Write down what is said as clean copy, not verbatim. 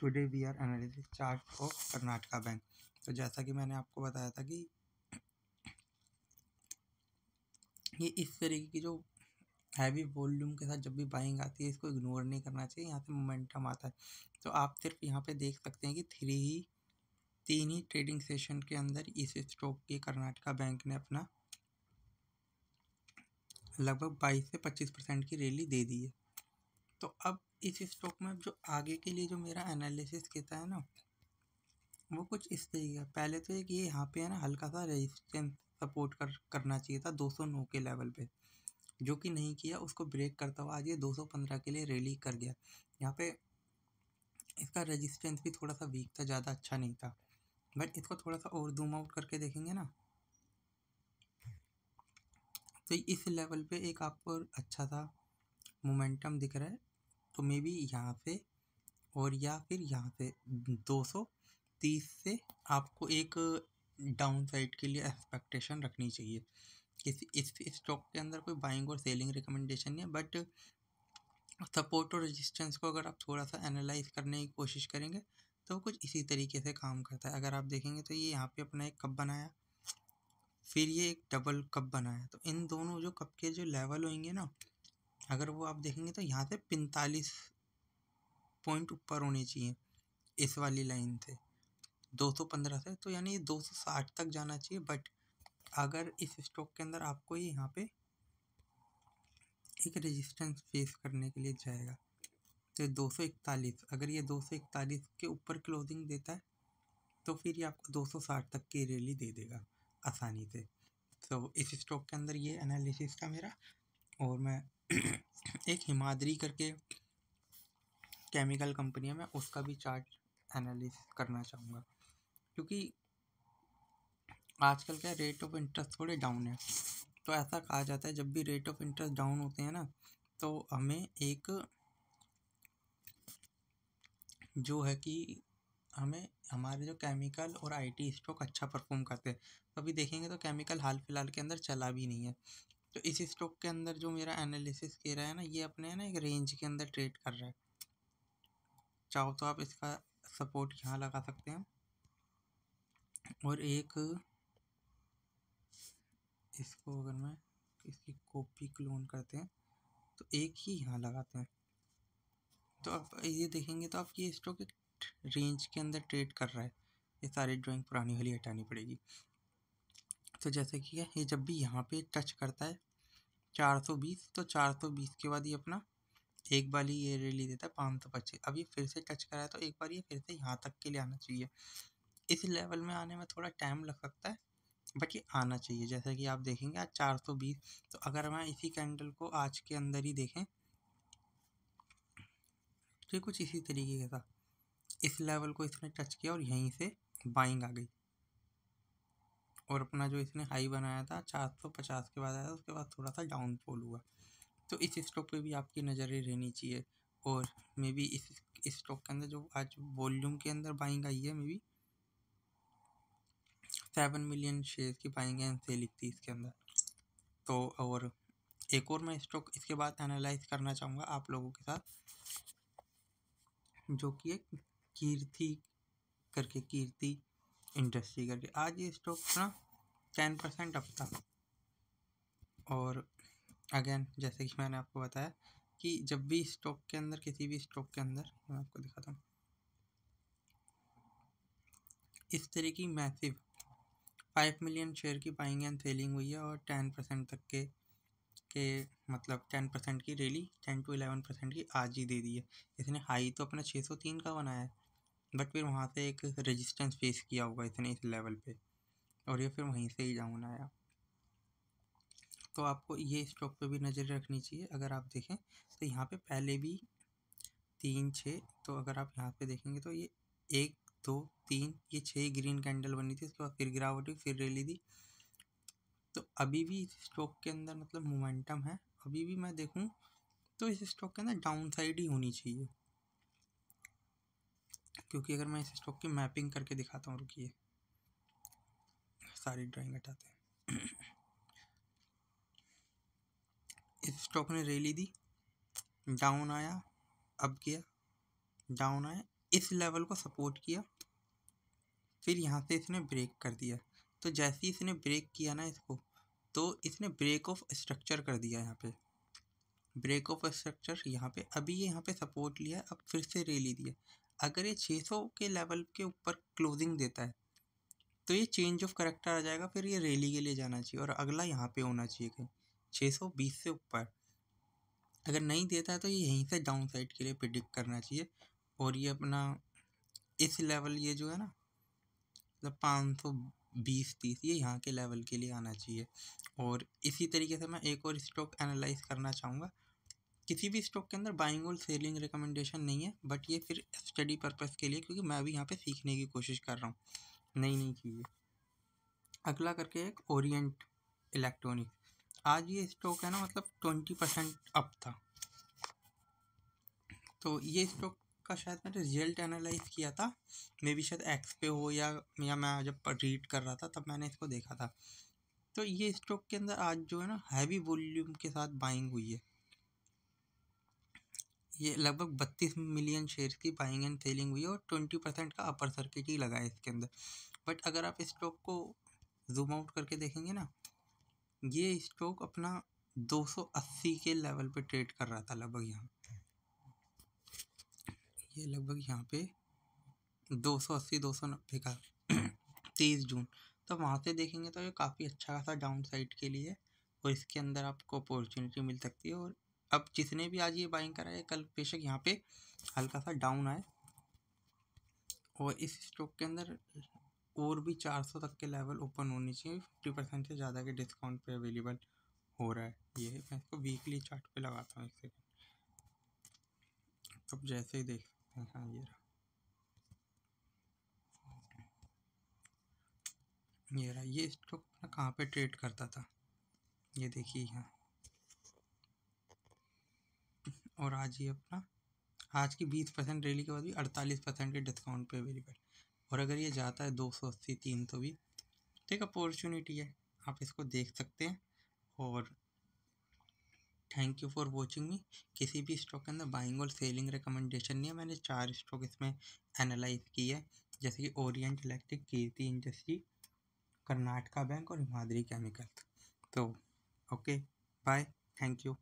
Today we are analysis chart of Karnataka bank. तो जैसा कि मैंने आपको बताया था कि ये इस तरीके की जो हैवी वॉल्यूम के साथ जब भी बाइंग आती है इसको इग्नोर नहीं करना चाहिए। यहाँ से मोमेंटम आता है तो आप सिर्फ यहाँ पे देख सकते हैं कि तीन ही ट्रेडिंग सेशन के अंदर इस स्टॉक के कर्नाटका बैंक ने अपना लगभग 22 से 25% की रैली दे दी है। तो अब इस स्टॉक में जो आगे के लिए जो मेरा एनालिसिस कहता है ना वो कुछ इस तरीके का। पहले तो एक ये यहाँ पे है ना हल्का सा रेजिस्टेंस सपोर्ट करना चाहिए था 209 के लेवल पे, जो कि नहीं किया। उसको ब्रेक करता हुआ आज ये 215 के लिए रैली कर गया। यहाँ पे इसका रेजिस्टेंस भी थोड़ा सा वीक था, ज़्यादा अच्छा नहीं था। बट इसको थोड़ा सा और जूम आउट करके देखेंगे ना तो इस लेवल पे एक आपको अच्छा सा मोमेंटम दिख रहा है। तो मे बी यहाँ से और या फिर यहाँ से 230 से आपको एक डाउन साइड के लिए एक्सपेक्टेशन रखनी चाहिए। इस स्टॉक के अंदर कोई बाइंग और सेलिंग रिकमेंडेशन नहीं है, बट सपोर्ट और रेजिस्टेंस को अगर आप थोड़ा सा एनालाइज करने की कोशिश करेंगे तो कुछ इसी तरीके से काम करता है। अगर आप देखेंगे तो ये यहाँ पे अपना एक कप बनाया, फिर ये एक डबल कप बनाया। तो इन दोनों जो कप के जो लेवल होंगे ना, अगर वो आप देखेंगे तो यहाँ से 45 पॉइंट ऊपर होने चाहिए इस वाली लाइन से 215 से, तो यानी ये 260 तक जाना चाहिए। बट अगर इस स्टॉक के अंदर आपको ये यहाँ पे एक रेजिस्टेंस फेस करने के लिए जाएगा तो 241, अगर ये 241 के ऊपर क्लोजिंग देता है तो फिर ये आपको 260 तक की रैली दे देगा आसानी से। तो इस स्टॉक के अंदर ये एनालिसिस था मेरा। और मैं एक हिमाद्री करके केमिकल कंपनी है, मैं उसका भी चार्ट एनालिसिस करना चाहूँगा, क्योंकि आजकल क्या रेट ऑफ इंटरेस्ट थोड़े डाउन है। तो ऐसा कहा जाता है जब भी रेट ऑफ इंटरेस्ट डाउन होते हैं ना तो हमें एक जो है कि हमें हमारे जो केमिकल और आईटी स्टॉक अच्छा परफॉर्म करते हैं। तो अभी देखेंगे तो केमिकल हाल फिलहाल के अंदर चला भी नहीं है। तो इस स्टॉक के अंदर जो मेरा एनालिसिस कह रहा है ना, ये अपने ना एक रेंज के अंदर ट्रेड कर रहा है। चाहो तो आप इसका सपोर्ट यहाँ लगा सकते हैं और एक इसको अगर मैं इसकी कॉपी क्लोन करते हैं तो एक ही यहाँ लगाते हैं। तो आप ये देखेंगे तो आप ये स्टॉक एक रेंज के अंदर ट्रेड कर रहा है। ये सारी ड्राइंग पुरानी वाली हटानी पड़ेगी। तो जैसे कि ये जब भी यहाँ पे टच करता है 420, तो 420 के बाद ये अपना एक बार ये रैली देता है 525। अब ये फिर से टच करा है तो एक बार ये फिर से यहाँ तक के लिए आना चाहिए। इस लेवल में आने में थोड़ा टाइम लग सकता है बट ये आना चाहिए। जैसे कि आप देखेंगे आज 420, तो अगर मैं इसी कैंडल को आज के अंदर ही देखें तो ये कुछ इसी तरीके का था। इस लेवल को इसने टच किया और यहीं से बाइंग आ गई और अपना जो इसने हाई बनाया था 450 के बाद आया था, उसके बाद थोड़ा सा डाउनफॉल हुआ। तो इस स्टॉक पे भी आपकी नज़रें रहनी चाहिए। और मे बी इस स्टॉक के अंदर जो आज वॉल्यूम के अंदर बाइंग आई है, मे बी 7 मिलियन शेयर की बाइंग एंड सेलिंग थी इसके अंदर। तो और एक और मैं स्टॉक इसके बाद एनालाइज करना चाहूँगा आप लोगों के साथ, जो कि एक कीर्ति इंडस्ट्री करके। आज ये स्टॉक ना 10% अप था। और अगेन जैसे कि मैंने आपको बताया कि जब भी स्टॉक के अंदर किसी भी स्टॉक के अंदर मैं आपको दिखाता हूँ इस तरह की मैसिव 5 मिलियन शेयर की बाइंग एंड सेलिंग हुई है और 10% तक के मतलब 10% की रैली 10 to 11% की आज ही दे दी है। इसने हाई तो अपना 603 का बनाया है बट फिर वहाँ से एक रेजिस्टेंस फेस किया होगा इसने इस लेवल पे और ये फिर वहीं से ही डाउन आया। तो आपको ये स्टॉक पे भी नज़र रखनी चाहिए। अगर आप देखें तो यहाँ पे पहले भी 3-6, तो अगर आप यहाँ पे देखेंगे तो ये 1 2 3 ये 6 ग्रीन कैंडल बनी थी, उसके बाद फिर गिरावट हुई, फिर रैली दी। तो अभी भी इस स्टॉक के अंदर मतलब मोमेंटम है। अभी भी मैं देखूं तो इस स्टॉक के अंदर डाउन साइड ही होनी चाहिए, क्योंकि अगर मैं इस स्टॉक की मैपिंग करके दिखाता हूँ, रुकिए सारी ड्राइंग हटाते हैं। इस स्टॉक ने रैली दी, डाउन आया, अब गया, डाउन आया, इस लेवल को सपोर्ट किया, फिर यहाँ से इसने ब्रेक कर दिया। तो जैसे ही इसने ब्रेक किया ना इसको, तो इसने ब्रेक ऑफ स्ट्रक्चर कर दिया। यहाँ पे ब्रेक ऑफ स्ट्रक्चर यहाँ पे, अभी ये यहाँ पे सपोर्ट लिया, अब फिर से रैली दिया। अगर ये 600 के लेवल के ऊपर क्लोजिंग देता है तो ये चेंज ऑफ करेक्टर आ जाएगा, फिर ये रैली के लिए जाना चाहिए और अगला यहाँ पे होना चाहिए कहीं 620 से ऊपर। अगर नहीं देता है तो ये यहीं से डाउन साइड के लिए प्रिडिक्ट करना चाहिए। और ये अपना इस लेवल, ये जो है ना मतलब 520-30, ये यहाँ के लेवल के लिए आना चाहिए। और इसी तरीके से मैं एक और स्टॉक एनालाइज करना चाहूँगा। किसी भी स्टॉक के अंदर बाइंग और सेलिंग रिकमेंडेशन नहीं है, बट ये फिर स्टडी पर्पस के लिए, क्योंकि मैं भी यहाँ पे सीखने की कोशिश कर रहा हूँ नई नई चीज़ें। अगला करके एक ओरिएंट इलेक्ट्रॉनिक्स, आज ये स्टॉक है ना मतलब 20% अप था। तो ये स्टॉक का शायद मैंने रिजल्ट एनालाइज किया था, मे बी शायद एक्स पे हो या मैं जब रीड कर रहा था तब मैंने इसको देखा था। तो ये स्टॉक के अंदर आज जो है ना हैवी वॉल्यूम के साथ बाइंग हुई है। ये लगभग 32 मिलियन शेयर्स की बाइंग एंड सेलिंग हुई है और 20% का अपर सर्किट ही लगा है इसके अंदर। बट अगर आप स्टॉक को जूम आउट करके देखेंगे ना, ये स्टॉक अपना 280 के लेवल पे ट्रेड कर रहा था लगभग। यहाँ ये लगभग यहाँ पे 280-290 का 30 जून, तो वहाँ से देखेंगे तो ये काफ़ी अच्छा खासा डाउन साइड के लिए, और इसके अंदर आपको अपॉर्चुनिटी मिल सकती है। और अब जिसने भी आज ये बाइंग करा है, कल बेशक यहाँ पे हल्का सा डाउन आए, और इस स्टॉक के अंदर और भी 400 तक के लेवल ओपन होनी चाहिए। 50% से ज़्यादा के डिस्काउंट पे अवेलेबल हो रहा है। ये मैं इसको वीकली चार्ट पे लगाता हूँ, एक सेकेंड। अब जैसे ही देख सकते हैं, हाँ ये रहा। ये स्टॉक कहाँ पे ट्रेड करता था, ये देखिए यहाँ, और आज ये अपना आज की 20% रैली के बाद भी 48% के डिस्काउंट पे अवेलेबल। और अगर ये जाता है 280-3 तो भी ठीक अपॉर्चुनिटी है, आप इसको देख सकते हैं। और थैंक यू फॉर वॉचिंग मी। किसी भी स्टॉक के अंदर बाइंग और सेलिंग रिकमेंडेशन नहीं है। मैंने 4 स्टॉक इसमें एनालाइज की है, जैसे कि ओरिएंट इलेक्ट्रिक, कीर्ति इंडस्ट्री, कर्नाटका बैंक और हिमाद्री केमिकल। तो ओके, बाय, थैंक यू।